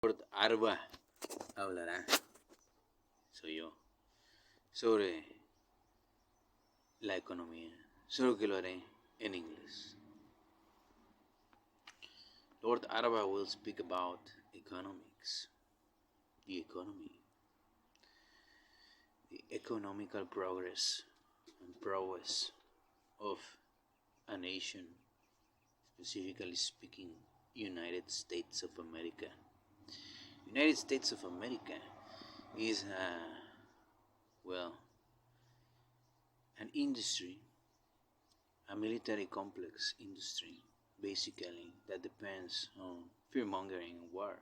Lord Arba hablará, soy yo, sobre la economía, solo que lo haré en inglés. Lord Arba will speak about economics, the economy, the economical progress and prowess of a nation, specifically speaking, United States of America. United States of America is an industry, a military complex industry, basically, that depends on fear-mongering and war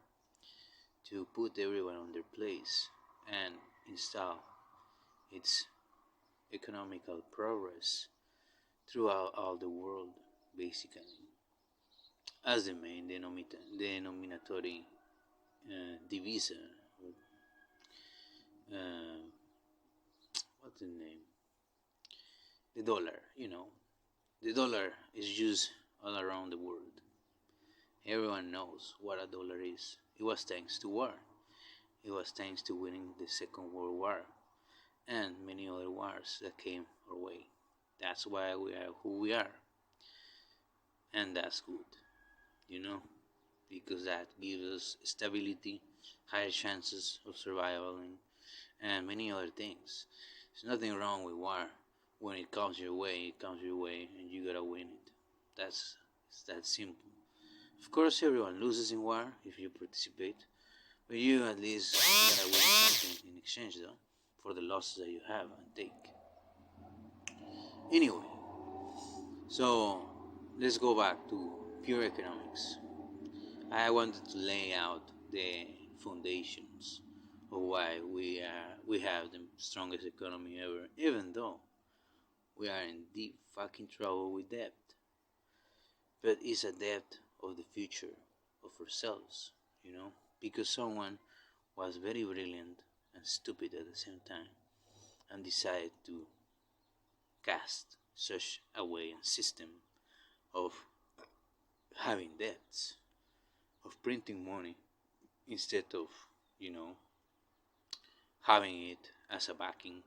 to put everyone on their place and install its economical progress throughout all the world, basically, as the main denominatory divisa. What's the name? The dollar, The dollar is used all around the world. Everyone knows what a dollar is. It was thanks to war. It was thanks to winning the Second World War and many other wars that came our way. That's why we are who we are. And that's good, because that gives us stability, higher chances of survival, and many other things. There's nothing wrong with war. When it comes your way, and you gotta win it. It's that simple. Of course, everyone loses in war if you participate, but you at least gotta win something in exchange, though, for the losses that you have and take. Anyway, so let's go back to pure economics. I wanted to lay out the foundations of why we have the strongest economy ever, even though we are in deep fucking trouble with debt. But it's a debt of the future of ourselves, because someone was very brilliant and stupid at the same time and decided to cast such a way and system of having debts, of printing money instead of, having it as a backing,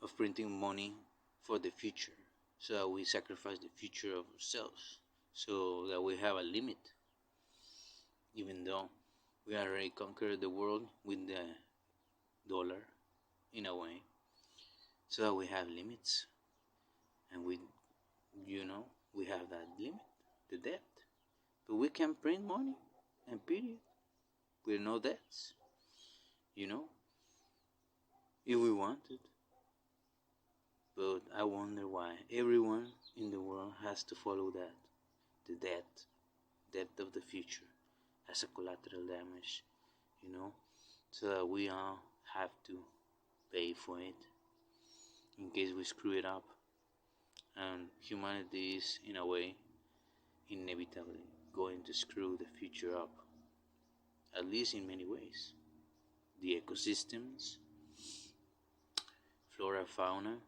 of printing money for the future, so that we sacrifice the future of ourselves, so that we have a limit, even though we already conquered the world with the dollar, in a way, so that we have limits, and we have that limit, the debt, but we can print money, and period, with no debts, if we wanted. But I wonder why everyone in the world has to follow that, the debt of the future, as a collateral damage, so that we all have to pay for it in case we screw it up. And humanity is, in a way, inevitably going to screw the future up, at least in many ways. The ecosystems, flora, fauna,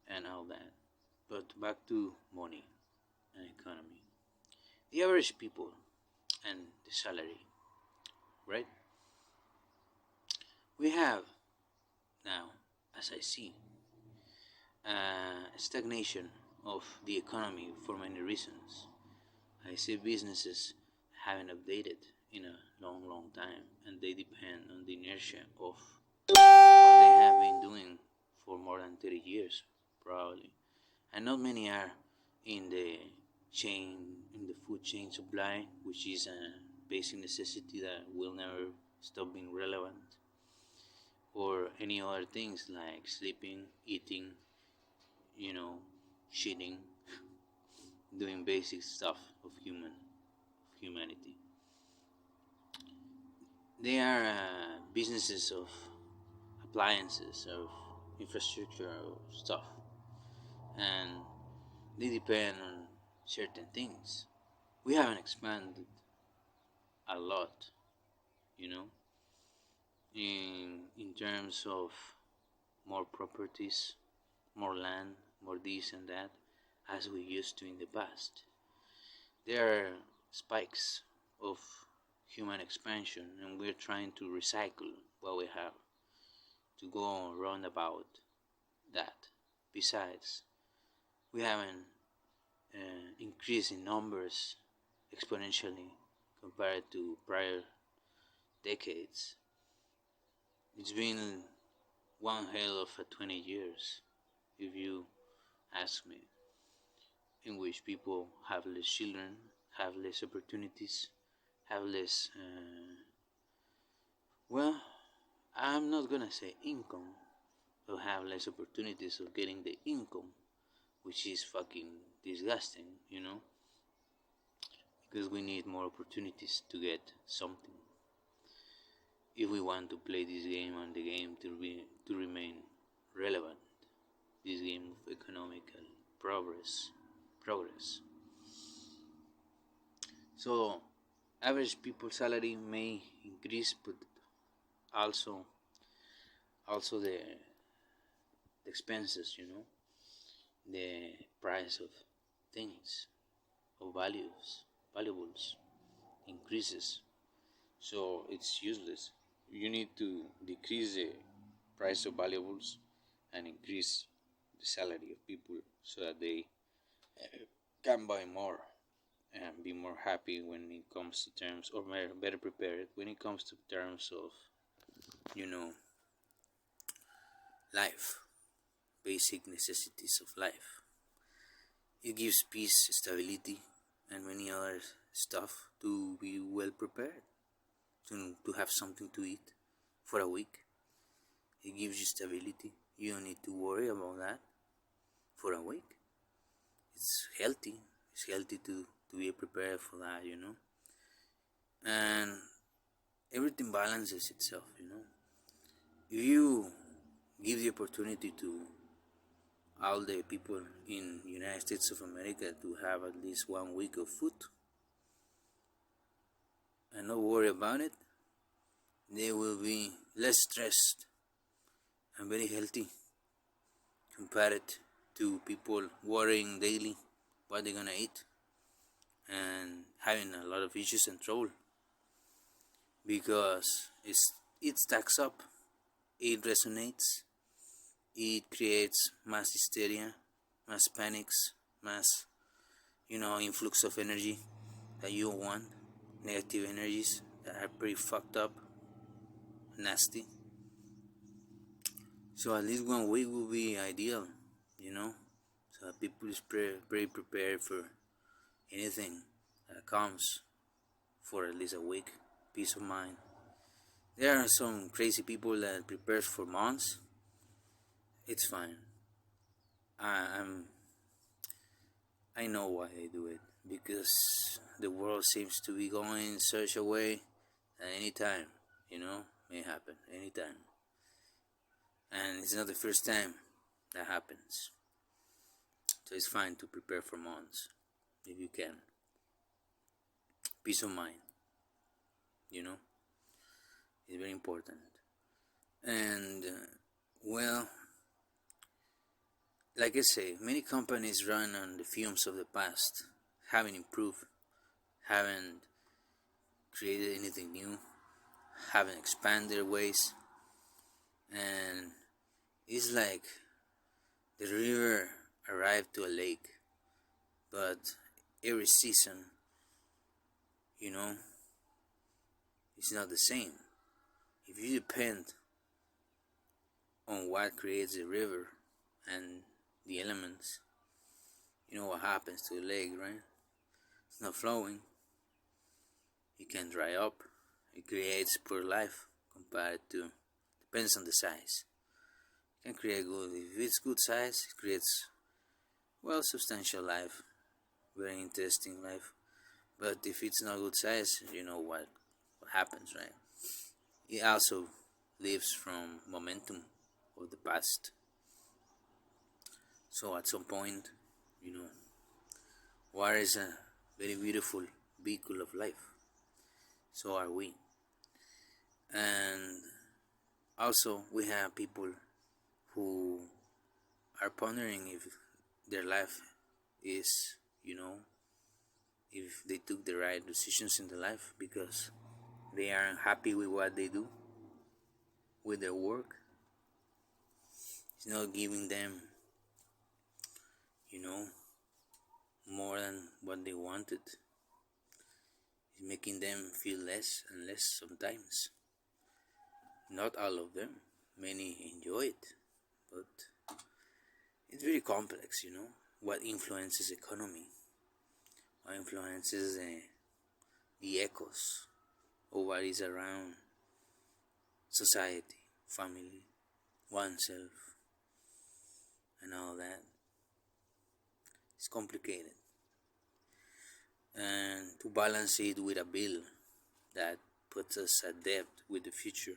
and all that. But back to money and economy. The average people and the salary, right? We have now, as I see, stagnation of the economy for many reasons. I see businesses haven't updated in a long time, and they depend on the inertia of what they have been doing for more than 30 years, probably. And not many are in the food chain supply, which is a basic necessity that will never stop being relevant, or any other things like sleeping, eating, shitting, doing basic stuff of humanity. They are businesses of appliances, of infrastructure, of stuff, and they depend on certain things. We haven't expanded a lot, in terms of more properties, more land, more this and that, as we used to in the past. There are spikes of human expansion, and we're trying to recycle what we have to go on roundabout that. Besides, we haven't increased in numbers exponentially compared to prior decades. It's been one hell of a 20 years, if you ask me, in which people have less children, have less opportunities, have less, well, I'm not gonna say income, but have less opportunities of getting the income, which is fucking disgusting, because we need more opportunities to get something if we want to play this game and the game to remain relevant. This game of economical progress. So average people salary may increase, but also the expenses, the price of things, of valuables increases. So it's useless. You need to decrease the price of valuables and increase the salary of people so that they can buy more and be more happy when it comes to terms, or better prepared when it comes to terms of, you know, life, basic necessities of life. It gives peace, stability, and many other stuff to be well prepared, to have something to eat for a week. It gives you stability. You don't need to worry about that for a week. It's healthy. It's healthy to be prepared for that. And everything balances itself. If you give the opportunity to all the people in United States of America to have at least 1 week of food and not worry about it, they will be less stressed and very healthy compared to people worrying daily what they're gonna eat and having a lot of issues and trouble because it stacks up, it resonates, it creates mass hysteria, mass panics, mass influx of energy that you don't want, negative energies that are pretty fucked up, nasty. So at least 1 week will be ideal, so that people is very prepared for anything that comes for at least a week. Peace of mind. There are some crazy people that prepares for months. It's fine. I know why they do it, because the world seems to be going in such a way that anytime, may happen anytime. And it's not the first time that happens. So it's fine to prepare for months if you can. Peace of mind, is very important. And well, like I say, many companies run on the fumes of the past, haven't improved, haven't created anything new, haven't expanded their ways, and it's like the river arrived to a lake, but every season, it's not the same. If you depend on what creates the river and the elements, you know what happens to the lake, right? It's not flowing. It can dry up. It creates poor life compared to, depends on the size. It can create good, if it's good size, it creates, substantial life, very interesting life. But if it's not good size, you know what happens, right? It also lives from momentum of the past. So at some point, water is a very beautiful vehicle of life. So are we. And also we have people who are pondering if their life is, if they took the right decisions in their life, because they aren't happy with what they do, with their work. It's not giving them, you know, more than what they wanted. It's making them feel less and less sometimes. Not all of them. Many enjoy it, but it's very complex, what influences economy, what influences the echoes of what is around society, family, oneself, and all that. It's complicated. And to balance it with a bill that puts us at debt with the future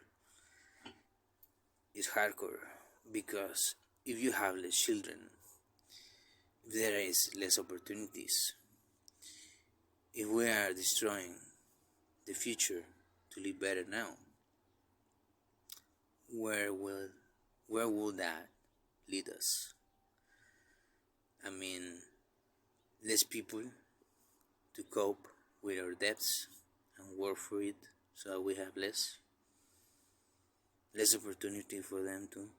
is hardcore, because if you have less children, if there is less opportunities, if we are destroying the future to live better now, where will that lead us? I mean, less people to cope with our debts and work for it, so we have less opportunity for them too,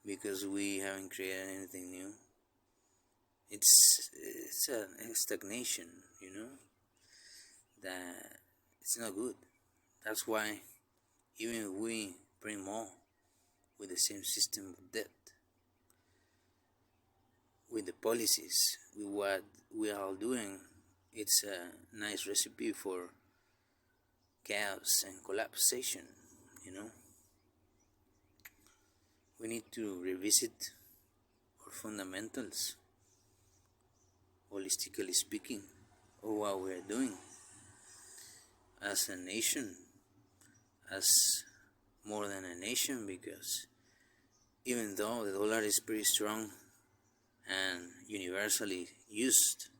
because we haven't created anything new. It's a stagnation, that it's not good. That's why even if we bring more with the same system of debt, with the policies, with what we are all doing, it's a nice recipe for chaos and collapsation, We need to revisit our fundamentals, holistically speaking, of what we are doing as a nation, as more than a nation, because even though the dollar is pretty strong and universally used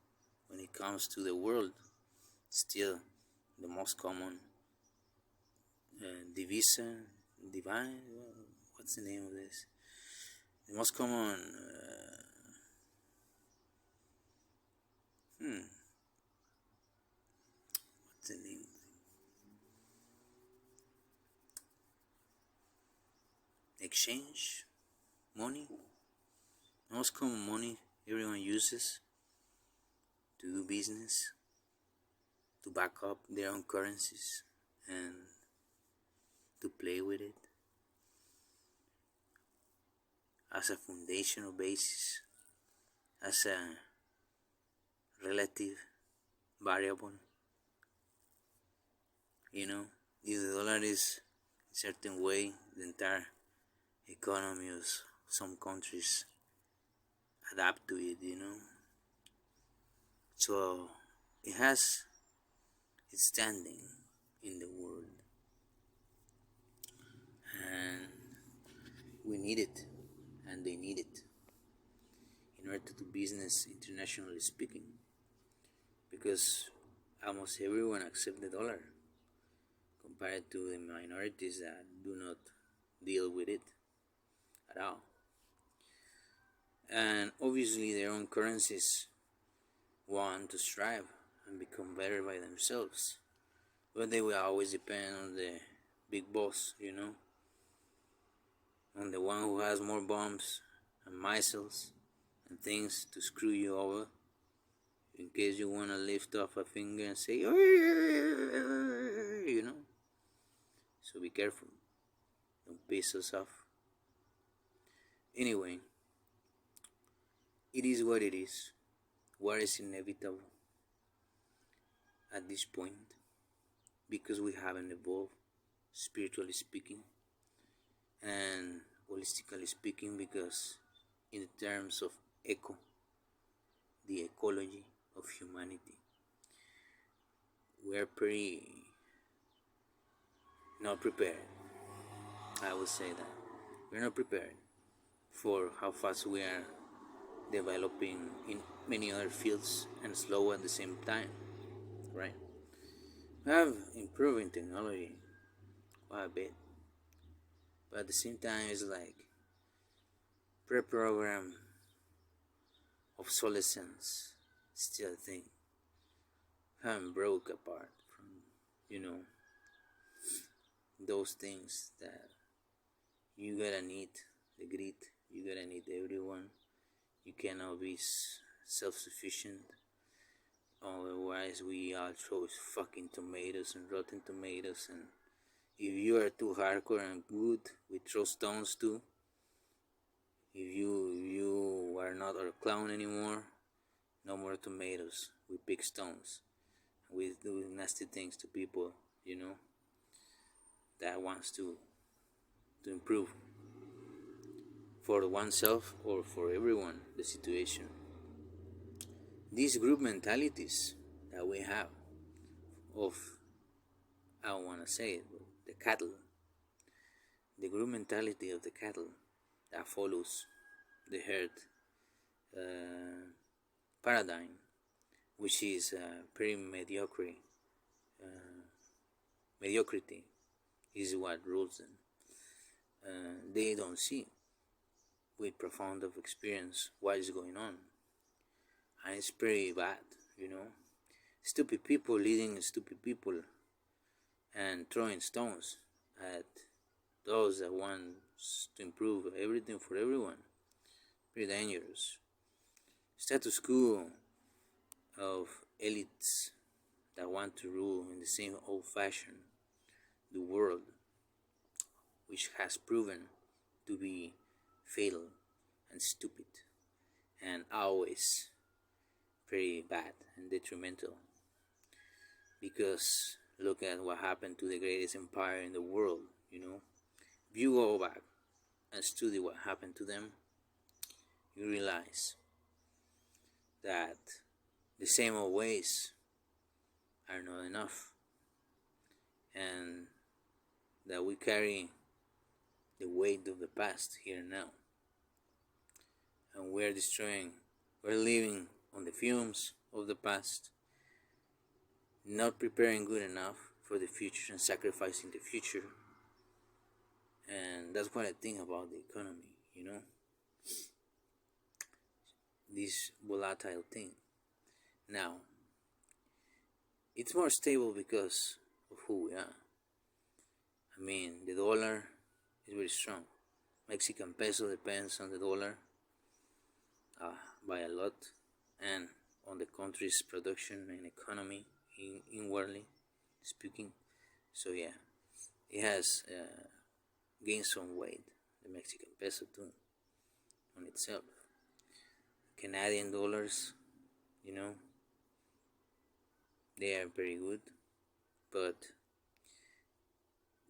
when it comes to the world, still the most common divine, what's the name of this? The most common, what's the name? Exchange money, the most common money everyone uses to do business, to back up their own currencies and to play with it as a foundational basis, as a relative variable. If the dollar is a certain way, the entire economy of some countries adapt to it, So it has its standing in the world, and we need it, and they need it in order to do business, internationally speaking, because almost everyone accepts the dollar compared to the minorities that do not deal with it at all. And obviously their own currencies want to strive and become better by themselves, but they will always depend on the big boss, on the one who has more bombs and missiles and things to screw you over, in case you want to lift off a finger and say, So be careful, don't piss us off. Anyway, it is what it is. War is inevitable at this point, because we haven't evolved, spiritually speaking, and holistically speaking, because in terms of the ecology of humanity, we're pretty not prepared. I would say that we're not prepared for how fast we are developing in many other fields and slow at the same time, right? We have improved in technology quite a bit, but at the same time it's like pre-program obsolescence still a thing. We haven't broke apart from, those things that you gotta need the grit, you gotta need everyone. You cannot be self-sufficient. Otherwise, we all throw fucking tomatoes and rotten tomatoes. And if you are too hardcore and good, we throw stones too. If you are not our clown anymore, no more tomatoes. We pick stones. We do nasty things to people, that wants to improve for oneself or for everyone the situation. These group mentalities that we have of, I don't want to say it, but the cattle, the group mentality of the cattle that follows the herd paradigm, which is pretty mediocre. Mediocrity is what rules them. They don't see with profound of experience what is going on, and it's pretty bad. Stupid people leading stupid people and throwing stones at those that want to improve everything for everyone. Pretty dangerous. Status quo of elites that want to rule in the same old fashion the world, which has proven to be fatal and stupid and always pretty bad and detrimental. Because look at what happened to the greatest empire in the world. If you go back and study what happened to them, you realize that the same old ways are not enough, and that we carry the weight of the past here and now, and we're living on the fumes of the past, not preparing good enough for the future and sacrificing the future. And that's what I think about the economy, this volatile thing. Now, it's more stable because of who we are. I mean, the dollar is very strong. Mexican peso depends on the dollar by a lot, and on the country's production and economy inwardly speaking. So yeah, it has gained some weight, the Mexican peso too, on itself. Canadian dollars, they are very good, but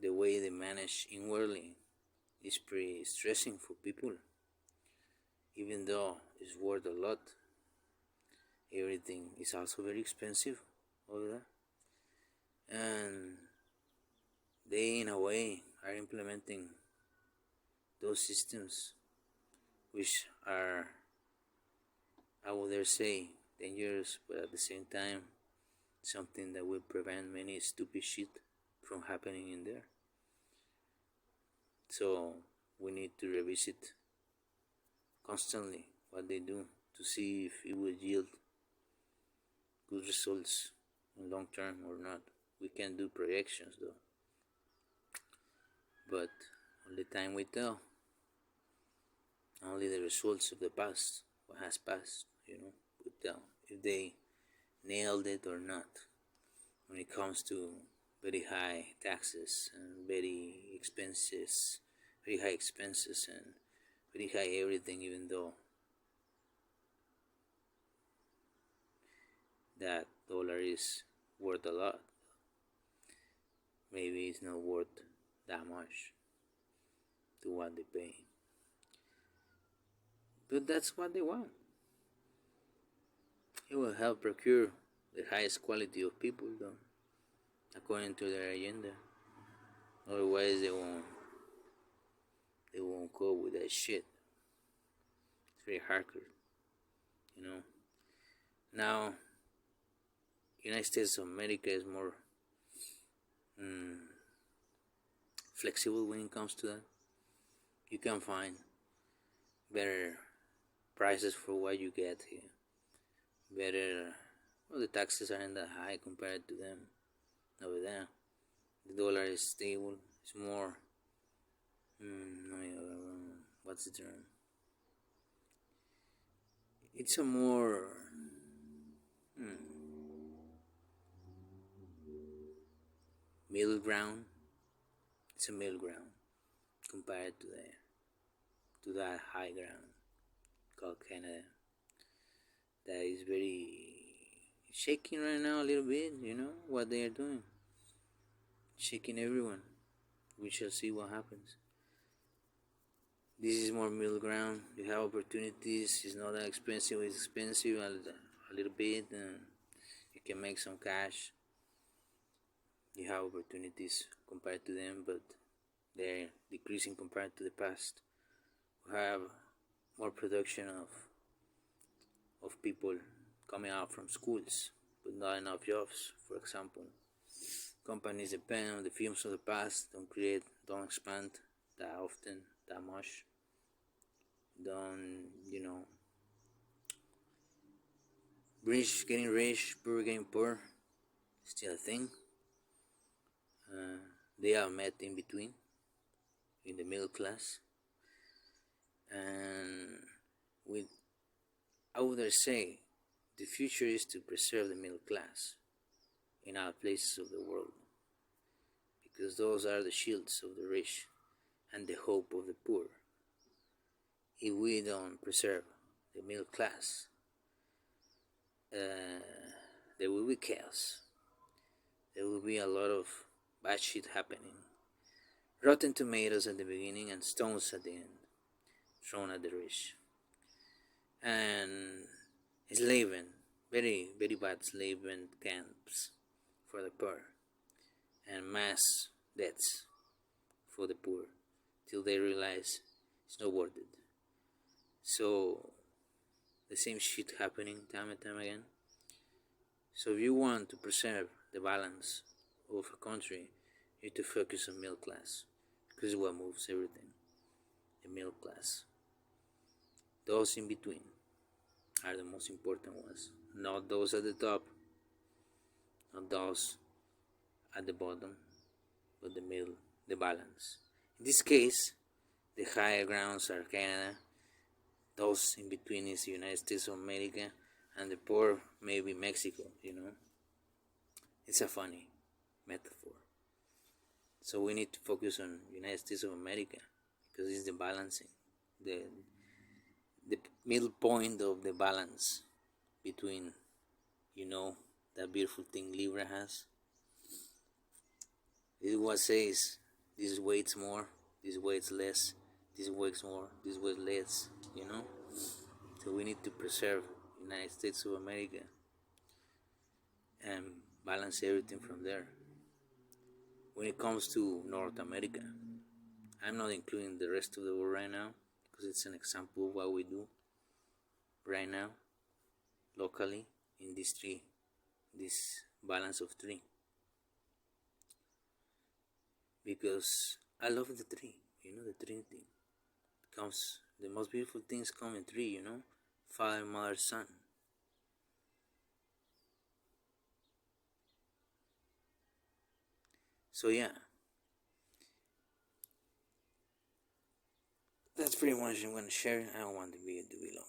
the way they manage inwardly is pretty stressing for people. Even though it's worth a lot, everything is also very expensive over there. And they, in a way, are implementing those systems which are, I would dare say, dangerous, but at the same time, something that will prevent many stupid shit from happening in there. So we need to revisit constantly what they do to see if it will yield good results in long term or not. We can do projections though, but only time will tell. Only the results of the past, what has passed, will tell if they nailed it or not when it comes to very high taxes and very high expenses and very high everything, even though that dollar is worth a lot. Maybe it's not worth that much to what they pay. But that's what they want. It will help procure the highest quality of people, though, according to their agenda. Otherwise, they won't go with that shit. It's very hardcore, Now, United States of America is more flexible when it comes to that. You can find better prices for what you get here. The taxes aren't that high compared to them over there. The dollar is stable, It's more. What's the term? It's a more middle ground. It's a middle ground compared to that high ground called Canada. That is very shaking right now a little bit. You know what they are doing, shaking everyone. We shall see what happens. This is more middle ground. You have opportunities. It's not that expensive. It's expensive a little bit, and you can make some cash. You have opportunities compared to them, but they're decreasing compared to the past. We have more production of people coming out from schools, but not enough jobs. For example, companies depend on the films of the past, don't expand that often, that much. Don't, rich, poor getting poor, still a thing. They are met in between, in the middle class, and with, I would say, the future is to preserve the middle class in other places of the world, because those are the shields of the rich and the hope of the poor. If we don't preserve the middle class, there will be chaos. There will be a lot of bad shit happening. Rotten tomatoes at the beginning and stones at the end, thrown at the rich. And enslavement, very, very bad enslavement camps for the poor, and mass deaths for the poor, till they realize it's not worth it. So, the same shit happening time and time again. So if you want to preserve the balance of a country, you need to focus on middle class, because it's what moves everything. The middle class. Those in between are the most important ones. Not those at the top, not those at the bottom, but the middle, the balance. In this case, the higher grounds are Canada, those in between is the United States of America, and the poor maybe Mexico, It's a funny metaphor. So we need to focus on United States of America, because it's the balancing, the middle point of the balance between, that beautiful thing Libra has. It what says this weights more, this weights less, this weighs more, this weighs less, So we need to preserve United States of America and balance everything from there. When it comes to North America, I'm not including the rest of the world right now, because it's an example of what we do right now, locally, in this balance of three. Because I love the tree, the Trinity. The most beautiful things come in three, Father, Mother, Son. So yeah, that's pretty much I'm gonna share. I don't want the video to be long.